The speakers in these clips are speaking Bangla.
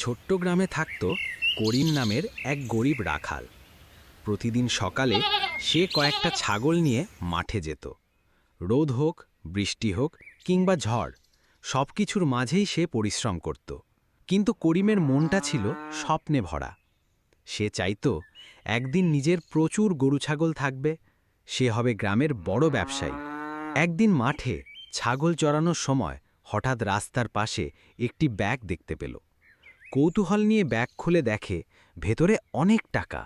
ছোট্ট গ্রামে থাকত করিম নামের এক গরিব রাখাল। প্রতিদিন সকালে সে কয়েকটা ছাগল নিয়ে মাঠে যেত। রোদ হোক, বৃষ্টি হোক কিংবা ঝড়, সব কিছুর মাঝেই সে পরিশ্রম করত। কিন্তু করিমের মনটা ছিল স্বপ্নে ভরা। সে চাইত একদিন নিজের প্রচুর গরু ছাগল থাকবে, সে হবে গ্রামের বড় ব্যবসায়ী। একদিন মাঠে ছাগল চরানোর সময় হঠাৎ রাস্তার পাশে একটি ব্যাগ দেখতে পেল। কৌতূহল নিয়ে ব্যাগ খুলে দেখে ভেতরে অনেক টাকা।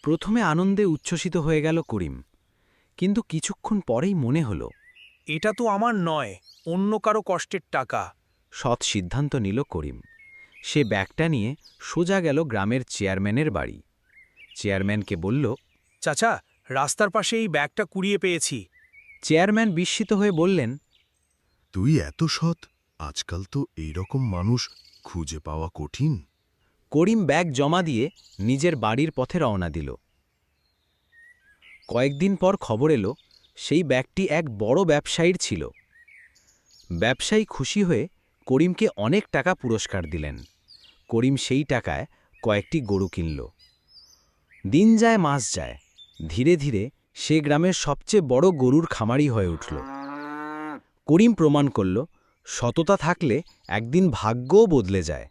প্রথমে আনন্দে উচ্ছ্বসিত হয়ে গেল করিম, কিন্তু কিছুক্ষণ পরেই মনে হল এটা তো আমার নয়, অন্য কারো কষ্টের টাকা। সৎ সিদ্ধান্ত নিল করিম। সে ব্যাগটা নিয়ে সোজা গেল গ্রামের চেয়ারম্যানের বাড়ি। চেয়ারম্যানকে বলল, চাচা, রাস্তার পাশে এই ব্যাগটা কুড়িয়ে পেয়েছি। চেয়ারম্যান বিস্মিত হয়ে বললেন, তুই এত সৎ? আজকাল তো এইরকম মানুষ খুঁজে পাওয়া কঠিন। করিম ব্যাগ জমা দিয়ে নিজের বাড়ির পথে রওনা দিল। কয়েকদিন পর খবর এলো সেই ব্যাগটি এক বড় ব্যবসায়ীর ছিল। ব্যবসায়ী খুশি হয়ে করিমকে অনেক টাকা পুরস্কার দিলেন। করিম সেই টাকায় কয়েকটি গরু কিনল। দিন যায়, মাস যায়, ধীরে ধীরে সে গ্রামের সবচেয়ে বড় গরুর খামারি হয়ে উঠল। করিম প্রমাণ করল, সততা থাকলে একদিন ভাগ্যও বদলে যায়।